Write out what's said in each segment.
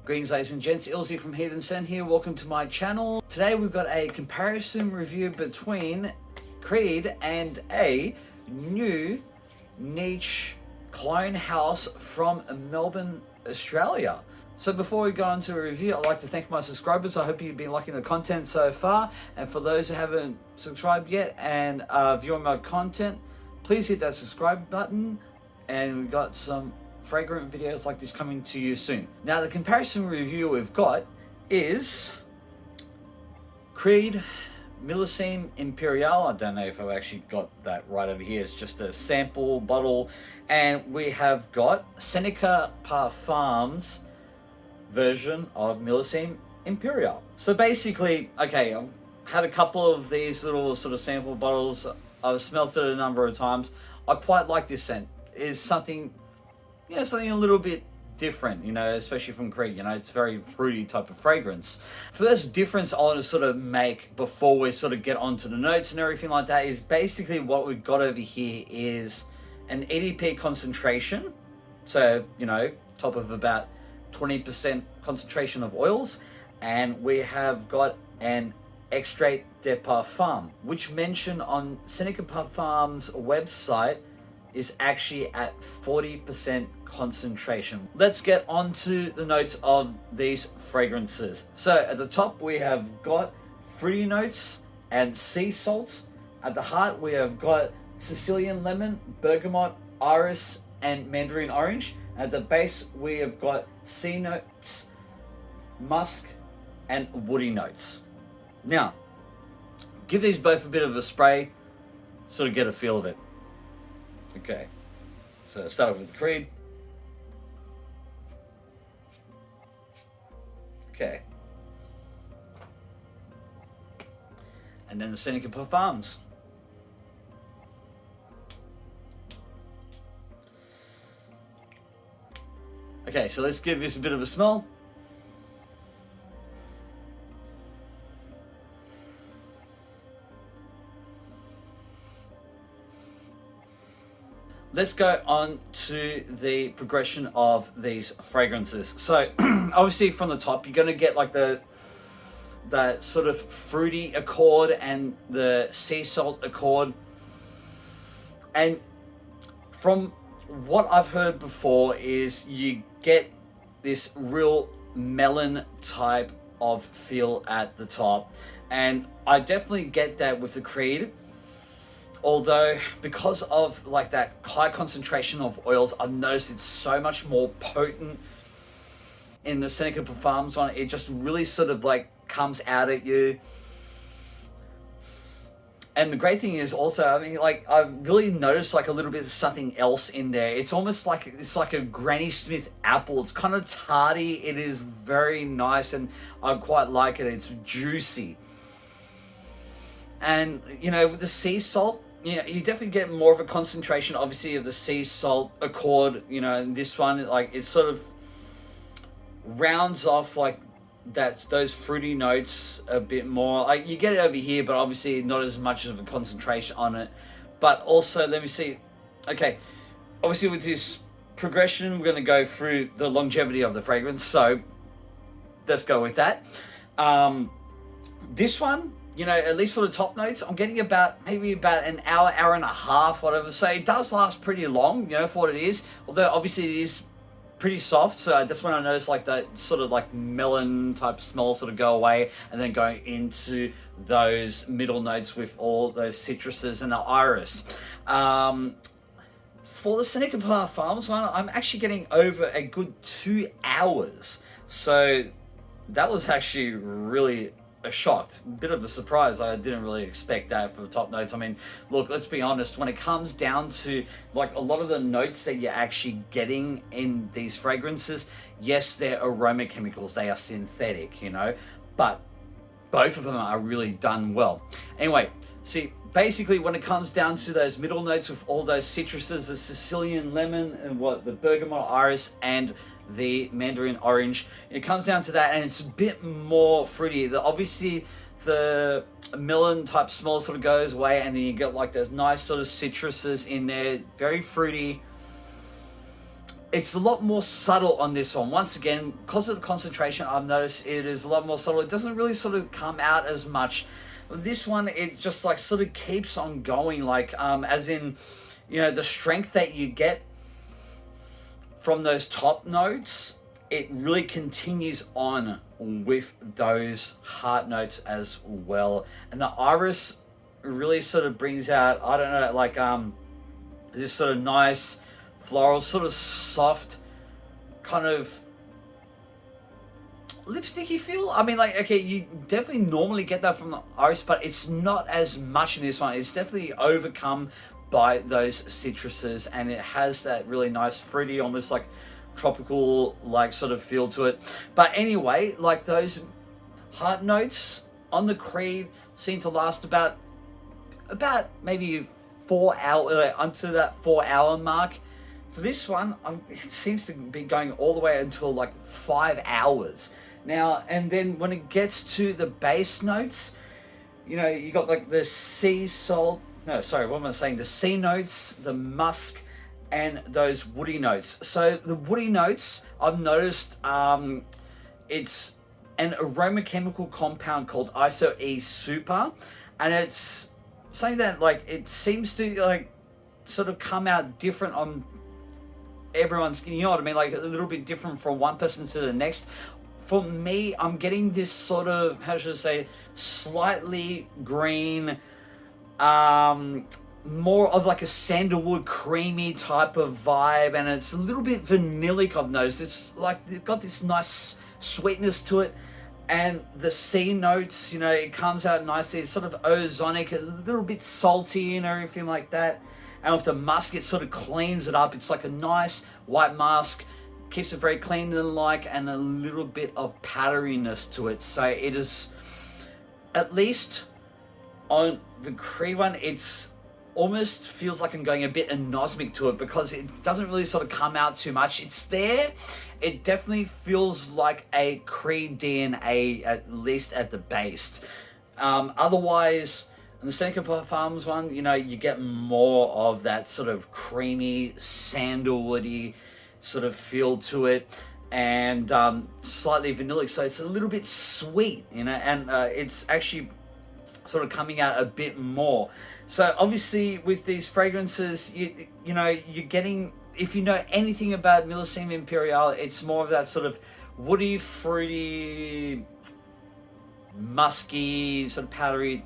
Greetings ladies and gents, Ilzy from Heathen Sen here, welcome to my channel. Today we've got a comparison review between Creed and a new niche clone house from Melbourne, Australia. So before we go on to a review, I'd like to thank my subscribers. I hope you've been liking the content so far. And for those who haven't subscribed yet and viewing my content, please hit that subscribe button. And we've got some fragrant videos like this coming to you soon. Now the comparison review we've got is Creed Millesime Imperial. I don't know if I've actually got that right over here. It's just a sample bottle. And we have got Seneca Parfums version of Millesime Imperial. So basically, okay, I've had a couple of these little sort of sample bottles. I've smelt it a number of times. I quite like this scent. It's something, you know, something a little bit different, you know, especially from Creed. You know, it's very fruity type of fragrance. First difference I want to sort of make before we sort of get onto the notes and everything like that is basically what we've got over here is an EDP concentration. So, you know, top of about 20% concentration of oils. And we have got an extrait de parfum, which mentioned on Seneca Parfums website is actually at 40% concentration. Let's get on to the notes of these fragrances. So at the top we have got fruity notes and sea salt. At the heart we have got Sicilian lemon, bergamot, iris and mandarin orange. At the base we have got sea notes, musk and woody notes. Now, give these both a bit of a spray, sort of get a feel of it. Okay, so start off with the Creed. Okay. And then the Seneca Parfums. Okay, so let's give this a bit of a smell. Let's go on to the progression of these fragrances. So obviously from the top, you're going to get like that sort of fruity accord and the sea salt accord. And from what I've heard before is you get this real melon type of feel at the top. And I definitely get that with the Creed. Although, because of like that high concentration of oils, I've noticed it's so much more potent in the Seneca Parfums one. It just really sort of like comes out at you. And the great thing is also, I mean, like I've really noticed like a little bit of something else in there. It's almost like, it's like a Granny Smith apple. It's kind of tarty. It is very nice and I quite like it. It's juicy. And, you know, with the sea salt, yeah, you definitely get more of a concentration, obviously, of the sea salt accord. You know, and this one, like, it sort of rounds off, like, those fruity notes a bit more. Like, you get it over here, but obviously not as much of a concentration on it. But also, let me see. Okay, obviously with this progression, we're going to go through the longevity of the fragrance. So, let's go with that. This one, you know, at least for the top notes, I'm getting maybe about an hour, hour and a half, whatever. So it does last pretty long, you know, for what it is. Although obviously it is pretty soft. So that's when I notice like that sort of like melon type smell sort of go away. And then going into those middle notes with all those citruses and the iris. For the Seneca Parfums one, I'm actually getting over a good 2 hours. So that was actually really a shocked, bit of a surprise. I didn't really expect that for the top notes. I mean, look, let's be honest, when it comes down to like a lot of the notes that you're actually getting in these fragrances, yes, they're aroma chemicals, they are synthetic, you know, but both of them are really done well. Anyway, see, basically when it comes down to those middle notes with all those citruses, the Sicilian lemon and the bergamot iris and the mandarin orange, it comes down to that, and it's a bit more fruity. Obviously the melon type smell sort of goes away, and then you get like those nice sort of citruses in there, very fruity. it's a lot more subtle on this one. Once again, because of the concentration, I've noticed it is a lot more subtle. It doesn't really sort of come out as much. This one, it just like sort of keeps on going, like as in, you know, the strength that you get from those top notes, it really continues on with those heart notes as well. And the iris really sort of brings out, I don't know, like this sort of nice floral, sort of soft kind of lipsticky feel. I mean, like, okay, you definitely normally get that from the iris, but it's not as much in this one. It's definitely overcome by those citruses, and it has that really nice fruity, almost like tropical like sort of feel to it. But anyway, like those heart notes on the Creed seem to last about maybe 4 hours, onto that 4 hour mark. For this one, it seems to be going all the way until like 5 hours now. And then when it gets to the base notes, you know, you got like the sea salt, no, sorry, what am I saying? The sea notes, the musk, and those woody notes. So the woody notes, I've noticed it's an aroma chemical compound called iso-E super, and it's something that like it seems to like sort of come out different on everyone's skin. You know what I mean? Like a little bit different from one person to the next. For me, I'm getting this sort of, how should I say, slightly green, more of like a sandalwood creamy type of vibe, and it's a little bit vanillic, I've noticed. It's like it's got this nice sweetness to it, and the sea notes, you know, it comes out nicely. It's sort of ozonic, a little bit salty and everything like that. And with the musk, it sort of cleans it up. It's like a nice white musk, keeps it very clean and like, and a little bit of powderiness to it. So it is, at least on the Creed one, it's almost feels like I'm going a bit anosmic to it, because it doesn't really sort of come out too much. It's there. It definitely feels like a Creed DNA, at least at the base. Otherwise, in the Seneca Parfums one, you know, you get more of that sort of creamy, sandalwoody sort of feel to it, and slightly vanillic. So it's a little bit sweet, you know, and it's actually sort of coming out a bit more. So obviously with these fragrances, you know, you're getting, if you know anything about Millesime Imperial, it's more of that sort of woody, fruity, musky, sort of powdery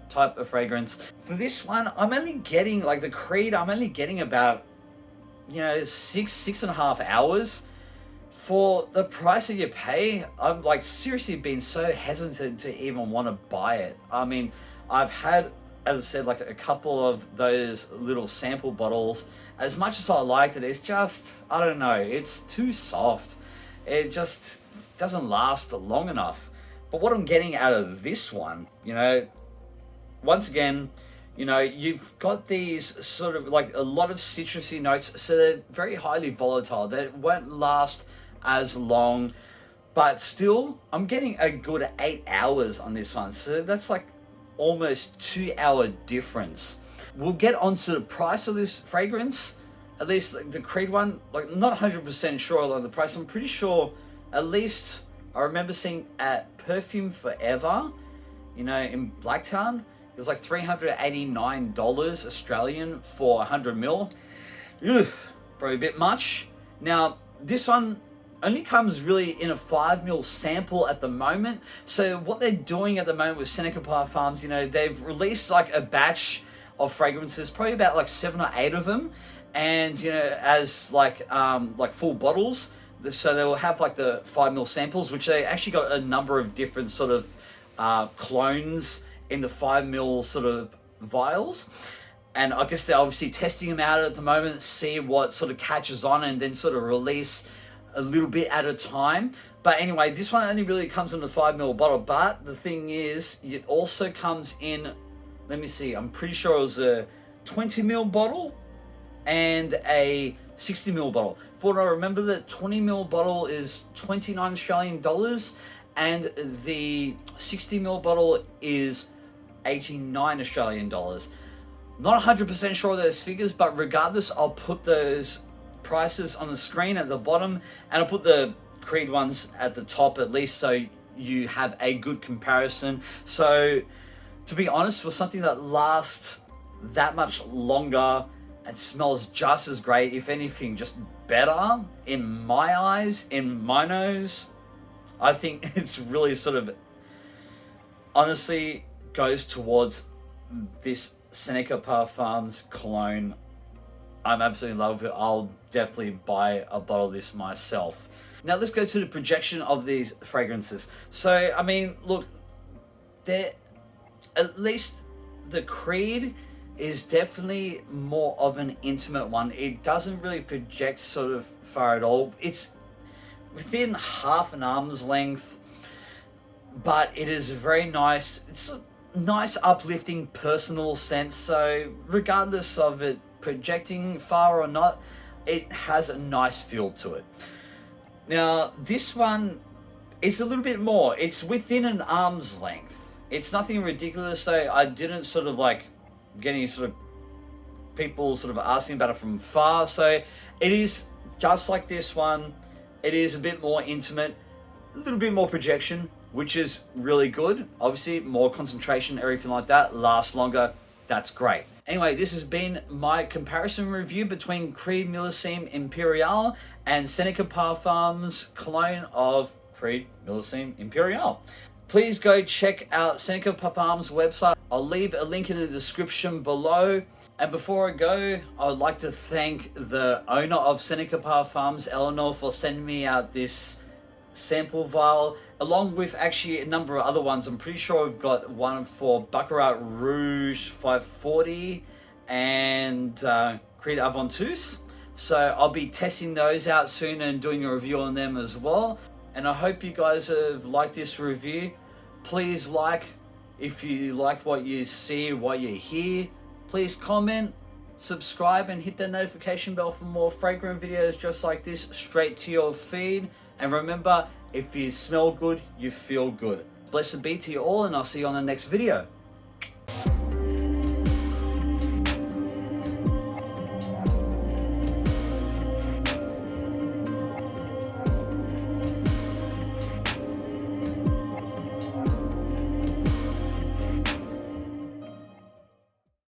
type of fragrance. For this one, I'm only getting, like the Creed, I'm only getting about, you know, 6.5 hours. For the price that you pay, I'm like seriously been so hesitant to even want to buy it. I mean, I've had, as I said, like a couple of those little sample bottles. As much as I liked it, it's just, I don't know, it's too soft. It just doesn't last long enough. But what I'm getting out of this one, you know, once again, you know, you've got these sort of like a lot of citrusy notes, so they're very highly volatile. They won't last as long, but still, I'm getting a good 8 hours on this one. So that's like almost 2 hour difference. We'll get onto the price of this fragrance, at least like the Creed one, like not 100% sure on the price. I'm pretty sure, at least I remember seeing at Perfume Forever, you know, in Blacktown, it was like $389 Australian for 100 ml. Ugh, probably a bit much. Now, this one only comes really in a 5 ml sample at the moment. So what they're doing at the moment with Seneca Parfums, you know, they've released like a batch of fragrances, probably about like 7 or 8 of them, and you know, as like full bottles. So they will have like the 5 ml samples, which they actually got a number of different sort of clones in the 5 ml sort of vials. And I guess they're obviously testing them out at the moment, see what sort of catches on, and then sort of release a little bit at a time. But anyway, this one only really comes in a 5 ml bottle. But the thing is, it also comes in, let me see, I'm pretty sure it was a 20 ml bottle and a 60 ml bottle. For what I remember, the 20 ml bottle is 29 Australian dollars, and the 60 ml bottle is 89 Australian dollars. Not 100% sure of those figures, but regardless, I'll put those prices on the screen at the bottom, and I'll put the Creed ones at the top at least, so you have a good comparison. So to be honest, for something that lasts that much longer and smells just as great, if anything just better in my eyes, in my nose, I think it's really sort of honestly goes towards this Seneca Parfums cologne. I'm absolutely in love with it. I'll definitely buy a bottle of this myself. Now let's go to the projection of these fragrances. So, I mean, look, they're, at least the Creed is definitely more of an intimate one. It doesn't really project sort of far at all. It's within half an arm's length, but it is very nice. It's a nice, uplifting, personal sense. So regardless of it projecting far or not, it has a nice feel to it. Now, this one is a little bit more. It's within an arm's length. It's nothing ridiculous, though. I didn't sort of like get any sort of people sort of asking about it from far. So it is just like this one. It is a bit more intimate, a little bit more projection, which is really good. Obviously, more concentration, everything like that, lasts longer. That's great. Anyway, this has been my comparison review between Creed Millesime Imperial and Seneca Parfums cologne of Creed Millesime Imperial. Please go check out Seneca Parfums website. I'll leave a link in the description below. And before I go, I would like to thank the owner of Seneca Parfums, Eleanor, for sending me out this sample vial, along with actually a number of other ones. I'm pretty sure I've got one for Baccarat Rouge 540 and Creed Aventus. So I'll be testing those out soon and doing a review on them as well. And I hope you guys have liked this review. Please like if you like what you see, what you hear. Please comment, subscribe, and hit the notification bell for more fragrant videos just like this straight to your feed. And remember, if you smell good, you feel good. Blessed be to you all, and I'll see you on the next video.